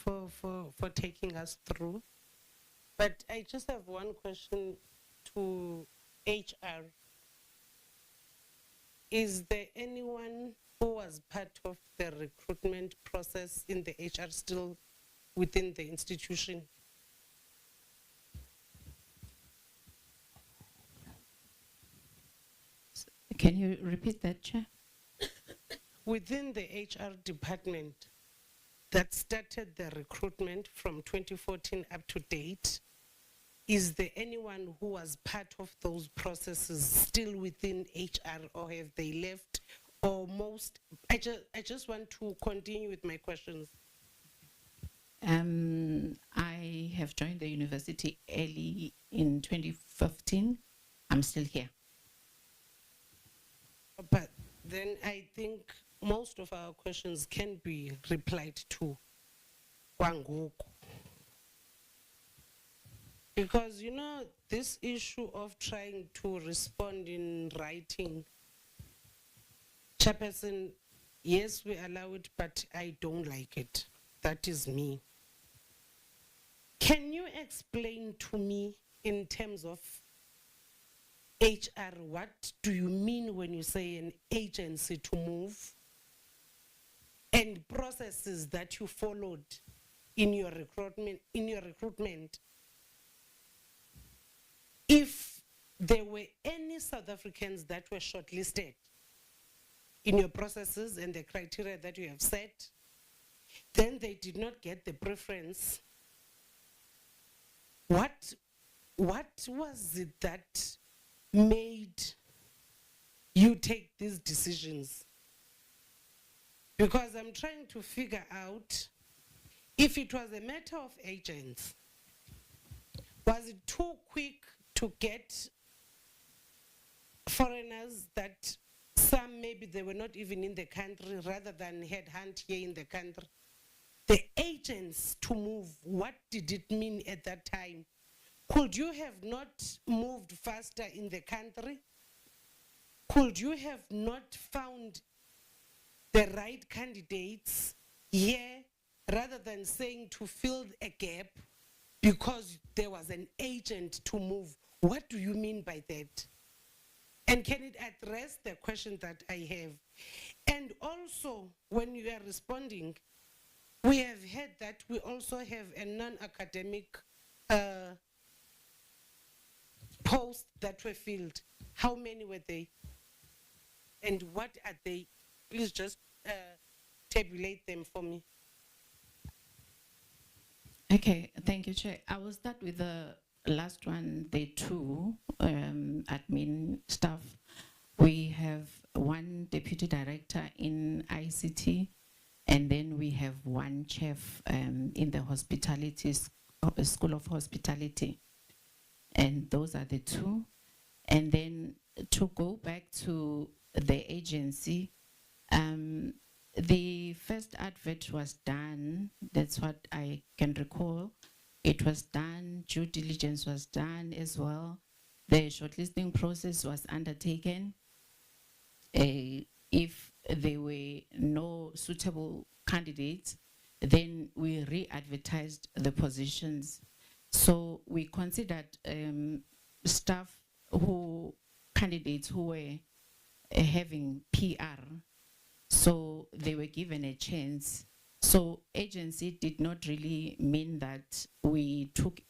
for taking us through. But I just have one question to HR. Is there anyone who was part of the recruitment process in the HR still within the institution? Can you repeat that, Chair? Within the HR department that started the recruitment from 2014 up to date, is there anyone who was part of those processes still within HR, or have they left? Or most, I just want to continue with my questions. I have joined the university early in 2015. I'm still here. But then I think most of our questions can be replied to kwangoku. Because, you know, this issue of trying to respond in writing, Chairperson, yes, we allow it, but I don't like it. That is me. Can you explain to me in terms of HR, what do you mean when you say an agency to move, and processes that you followed in your recruitment? If there were any South Africans that were shortlisted in your processes and the criteria that you have set, then they did not get the preference. What was it that made you take these decisions? Because I'm trying to figure out if it was a matter of agents, was it too quick to get foreigners that some maybe they were not even in the country, rather than headhunt here in the country? The agents to move, what did it mean at that time? Could you have not moved faster in the country? Could you have not found the right candidates here, rather than saying to fill a gap because there was an agent to move? What do you mean by that? And can it address the question that I have? And also, when you are responding, we have heard that we also have a non-academic posts that were filled. How many were they? And what are they? Please just tabulate them for me. Okay, thank you, Chair. I will start with the last one, the two admin staff. We have one deputy director in ICT, and then we have one chef in the hospitality School of Hospitality. And those are the two. And then to go back to the agency, the first advert was done, that's what I can recall. It was done, due diligence was done as well. The shortlisting process was undertaken. If there were no suitable candidates, then we re-advertised the positions. So we considered candidates who were having PR, so they were given a chance. So agency did not really mean that we took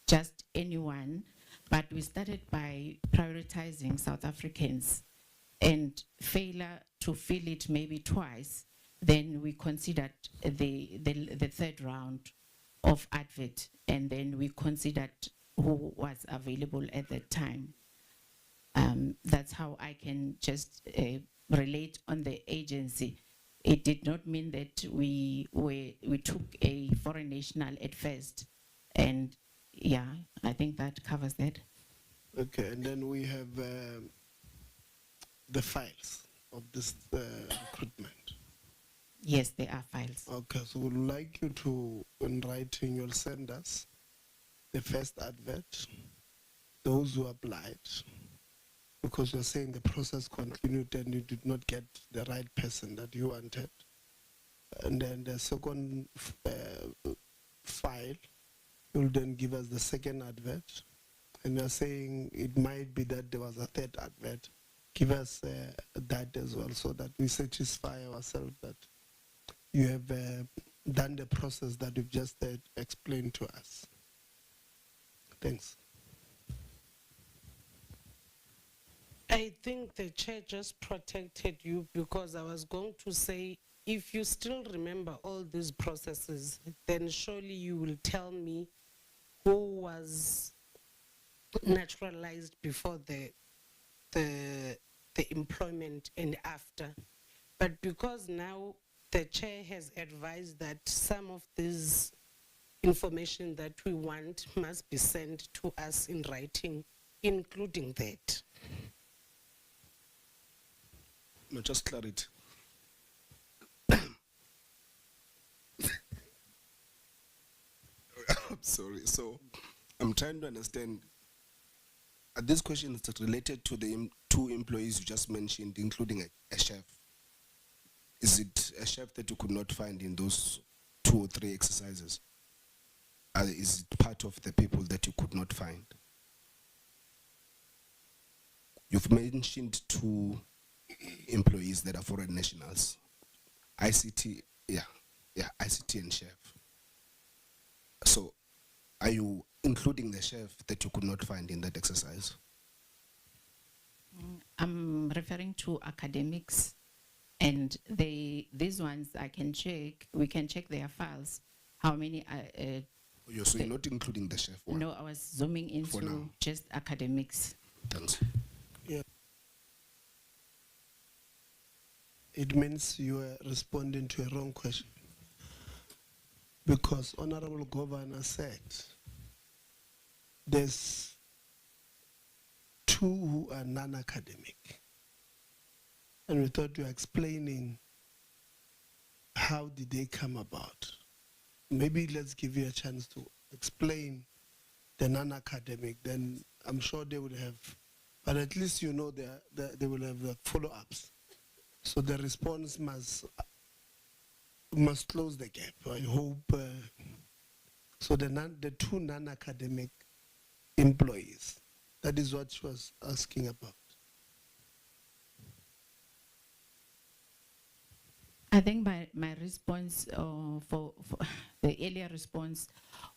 just anyone, but we started by prioritizing South Africans, and failure to fill it maybe twice, then we considered the third round of advert, and then we considered who was available at that time. That's how I can just relate on the agency. It did not mean that we took a foreign national at first, and yeah, I think that covers that. Okay, and then we have the files of this recruitment. Yes, there are files. Okay, so we'd like you to, in writing, you'll send us the first advert, those who applied, because you're saying the process continued and you did not get the right person that you wanted. And then the second file, you'll then give us the second advert. And you're saying it might be that there was a third advert. Give us that as well so that we satisfy ourselves that you have done the process that you've just explained to us. Thanks. I think the chair just protected you because I was going to say, if you still remember all these processes, then surely you will tell me who was naturalized before the employment and after. But because now the chair has advised that some of this information that we want must be sent to us in writing, including that. No, just clarity. I'm sorry. So I'm trying to understand. Are these questions that related to the two employees you just mentioned, including a chef? Is it a chef that you could not find in those 2 or 3 exercises? Is it part of the people that you could not find? You've mentioned 2 employees that are foreign nationals. ICT, ICT and chef. So are you including the chef that you could not find in that exercise? I'm referring to academics, and these ones I can check. We can check their files. How many? So you're not including the chef one? No, I was zooming into just academics. Thanks. Yeah. It means you are responding to a wrong question. Because Honorable Governor said there's 2 who are non-academic. And we thought you were explaining how did they come about. Maybe let's give you a chance to explain the non-academic, then I'm sure they would have, but at least you know they will have the follow-ups. So the response must close the gap. I hope. So the 2 non-academic employees, that is what she was asking about. I think my response for the earlier response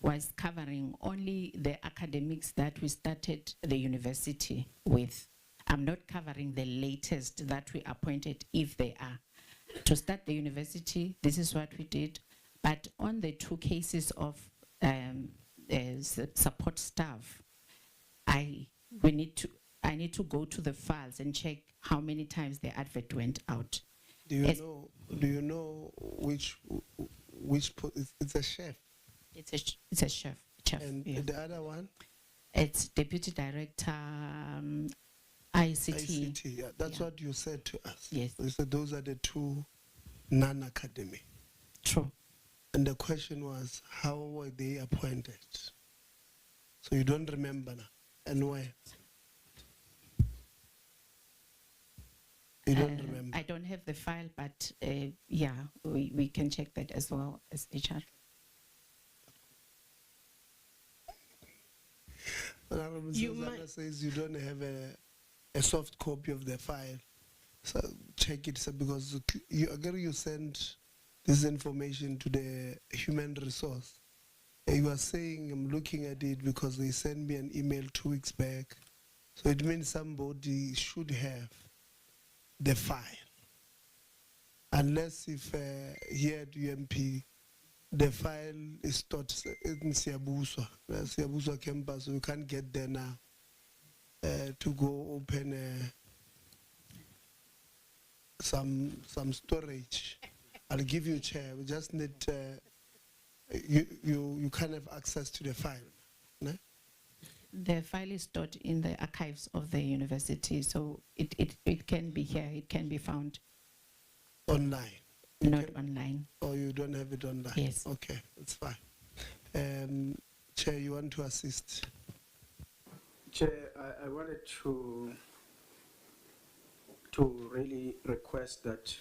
was covering only the academics that we started the university with. I'm not covering the latest that we appointed, if they are. To start the university, this is what we did. But on the 2 cases of support staff, I need to go to the files and check how many times the advert went out. Do you know which it's a chef? It's a chef. And yeah. the other one? It's deputy director, ICT. ICT, yeah. That's what you said to us. Yes. You said those are the 2 non-academic. True. And the question was, how were they appointed? So you don't remember now. And where? You don't remember? I don't have the file, but yeah, we can check that as well as HR. Honorable Susanna says you don't have a soft copy of the file. So check it, sir, because you sent this information to the human resource. You are saying I'm looking at it because they sent me an email 2 weeks back. So it means somebody should have the file. Unless if here at UMP, the file is stored in Siabuswa campus, so we can't get there now to go open some storage. I'll give you a chair. We just need you can't have access to the file. No? The file is stored in the archives of the university, so it can be here. It can be found online. Not online. Or you don't have it online? Yes. Okay, that's fine. Chair, you want to assist? Chair, I wanted to really request that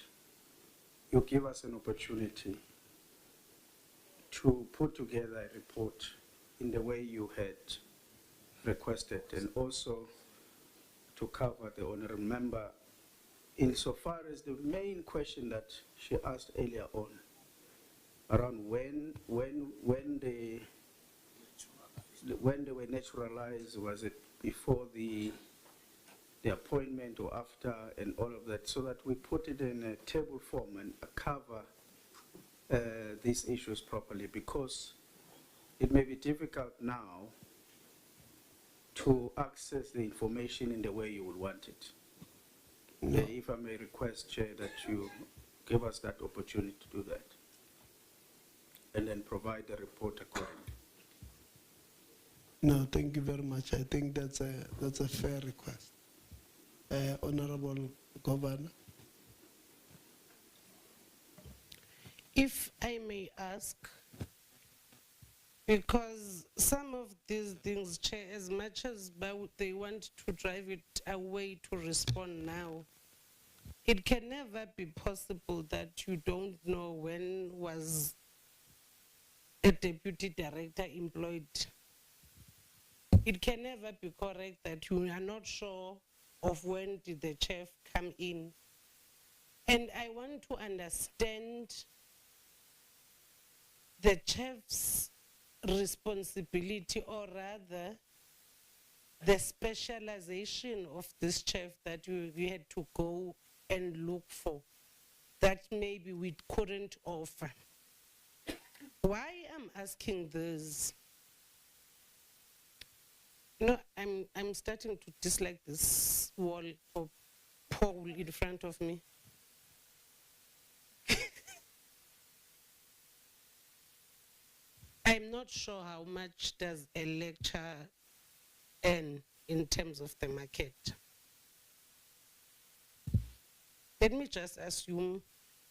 you give us an opportunity to put together a report in the way you had requested, and also to cover the honorable member insofar as the main question that she asked earlier on, around when they were naturalized, was it before the appointment or after, and all of that, so that we put it in a table form and cover these issues properly, because it may be difficult now to access the information in the way you would want it. No. If I may request, Chair, that you give us that opportunity to do that, and then provide the report accordingly. No, thank you very much. I think that's a fair request. Honorable Governor. If I may ask, because some of these things, Chair, as much as they want to drive it away to respond now, it can never be possible that you don't know when was a deputy director employed. It can never be correct that you are not sure of when did the chief come in. And I want to understand the chief's responsibility, or rather the specialization of this chief that you had to go and look for, that maybe we couldn't offer. Why I'm asking this? No, I'm starting to dislike this wall or pole in front of me. I'm not sure how much does a lecturer earn in terms of the market. Let me just assume,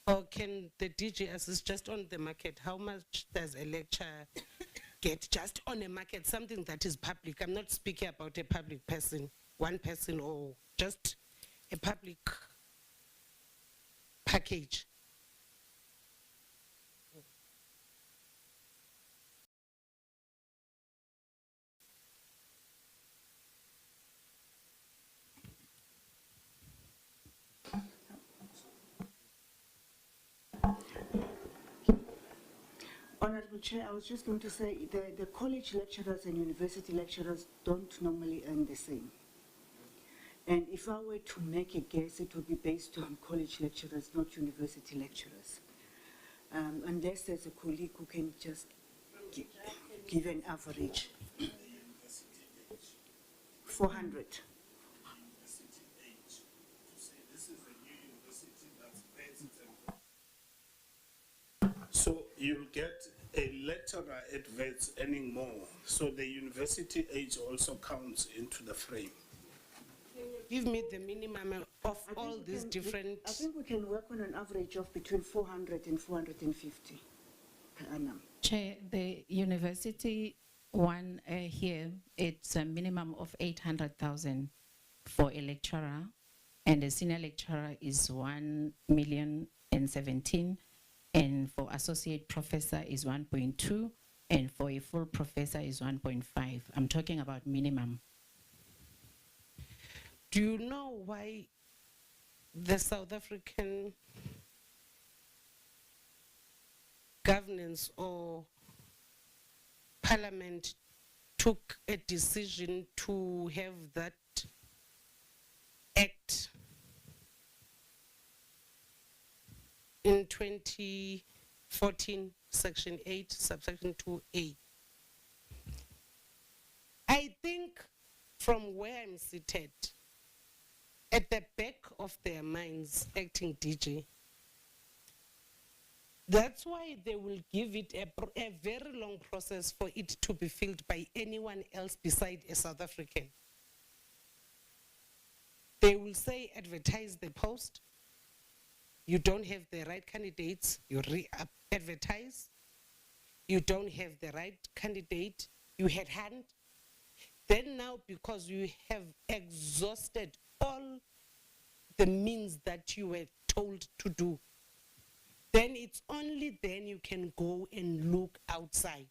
or can the DG assist just on the market? How much does a lecturer get just on a market, something that is public? I'm not speaking about a public person, one person, or just a public package. Honorable Chair, I was just going to say the college lecturers and university lecturers don't normally earn the same. And if I were to make a guess, it would be based on college lecturers, not university lecturers. Unless there's a colleague who can just give an average. 400. So you'll get a lecturer at VETS earning more. So the university age also counts into the frame. Give me the minimum of all these different. I think we can work on an average of between 400 and 450 per annum. Chair, the university one here, it's a minimum of 800,000 for a lecturer, and a senior lecturer is 1,017,000, and for associate professor is 1.2, and for a full professor is 1.5. I'm talking about minimum. Do you know why the South African governance or parliament took a decision to have that act in 2014, section 8, subsection 2A? I think from where I'm seated, at the back of their minds, acting DG, that's why they will give it a very long process for it to be filled by anyone else beside a South African. They will say, advertise the post. You don't have the right candidates, you re-advertise. You don't have the right candidate, you headhunt. Then now, because you have exhausted all the means that you were told to do, then it's only then you can go and look outside.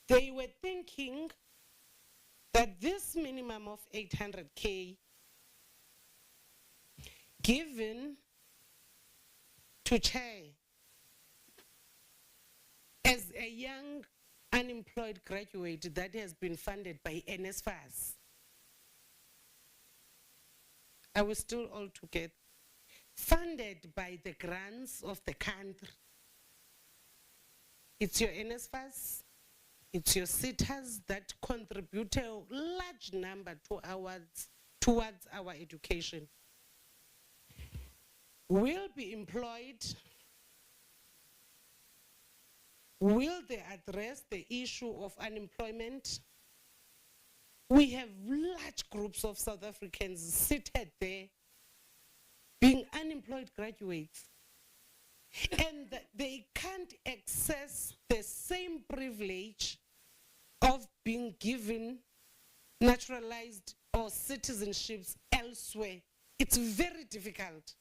They were thinking that this minimum of 800K given to Chair as a young unemployed graduate that has been funded by NSFAS. Are we still all together? Funded by the grants of the country. It's your NSFAS, it's your SITAs that contribute a large number towards our education. Will be employed. Will they address the issue of unemployment? We have large groups of South Africans seated there being unemployed graduates, and they can't access the same privilege of being given naturalized or citizenships elsewhere. It's very difficult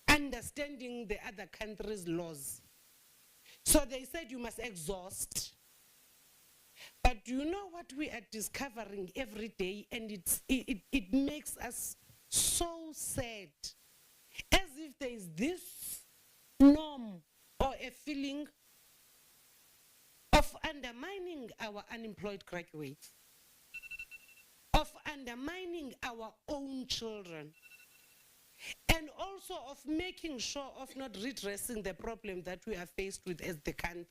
understanding the other country's laws. So they said you must exhaust. But do you know what we are discovering every day? And it makes us so sad, as if there is this norm or a feeling of undermining our unemployed graduates, of undermining our own children, and also of making sure of not redressing the problem that we are faced with as the country.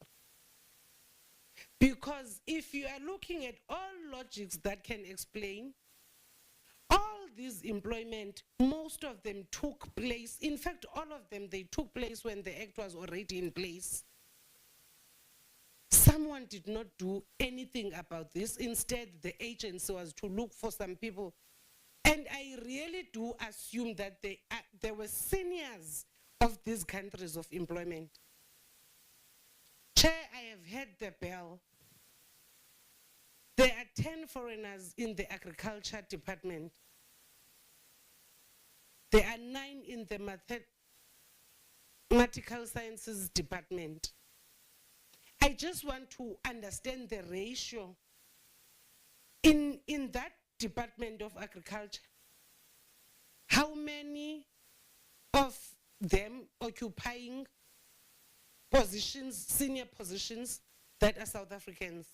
Because if you are looking at all logics that can explain, all this employment, most of them took place, in fact, all of them, they took place when the act was already in place. Someone did not do anything about this. Instead, the agency was to look for some people. And I really do assume that there were seniors of these countries of employment. Chair, I have heard the bell. There are 10 foreigners in the agriculture department. There are 9 in the mathematical sciences department. I just want to understand the ratio in that Department of Agriculture. How many of them occupying positions, senior positions, that are South Africans,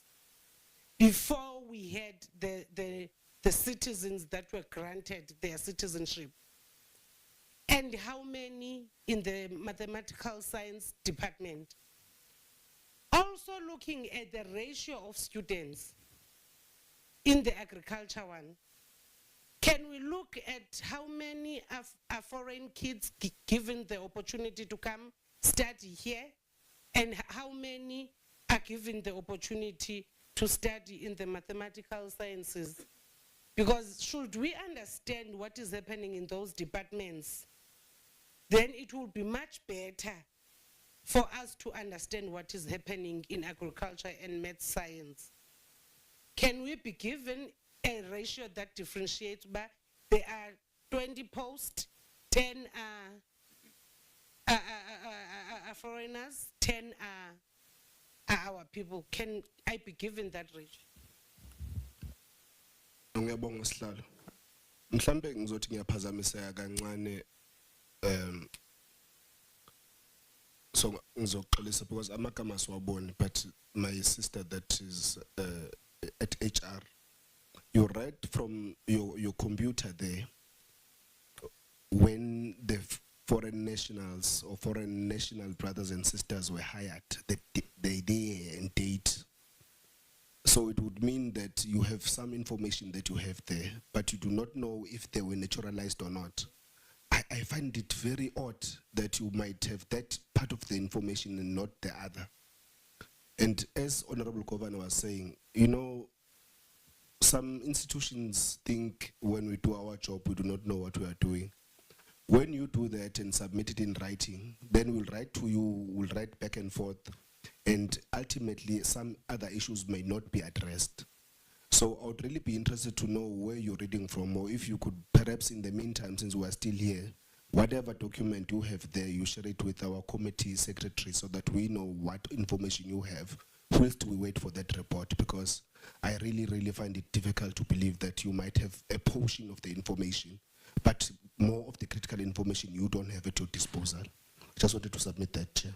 before we had the citizens that were granted their citizenship? And how many in the mathematical science department? Also looking at the ratio of students in the agriculture one, can we look at how many are foreign kids given the opportunity to come study here, and how many are given the opportunity to study in the mathematical sciences? Because should we understand what is happening in those departments, then it will be much better for us to understand what is happening in agriculture and math science. Can we be given a ratio that differentiates? But there are 20 posts, 10 are foreigners, 10 are our people. Can I be given that ratio? Ngiyabonga Sihlalo. Mhlambe ngizothi ngiyaphazamiseka kancane so ngizoxolisa because amagama siwaboni, but my sister that is at HR, you read from your computer there when the foreign nationals or foreign national brothers and sisters were hired, the day and date. So it would mean that you have some information that you have there, but you do not know if they were naturalized or not. I find it very odd that you might have that part of the information and not the other. And as Honorable Governor was saying, you know, some institutions think when we do our job, we do not know what we are doing. When you do that and submit it in writing, then we'll write to you, we'll write back and forth, and ultimately some other issues may not be addressed. So I would really be interested to know where you're reading from, or if you could perhaps in the meantime, since we are still here, whatever document you have there, you share it with our committee secretary so that we know what information you have whilst we wait for that report, because I really, really find it difficult to believe that you might have a portion of the information, but more of the critical information you don't have at your disposal. Just wanted to submit that, Chair.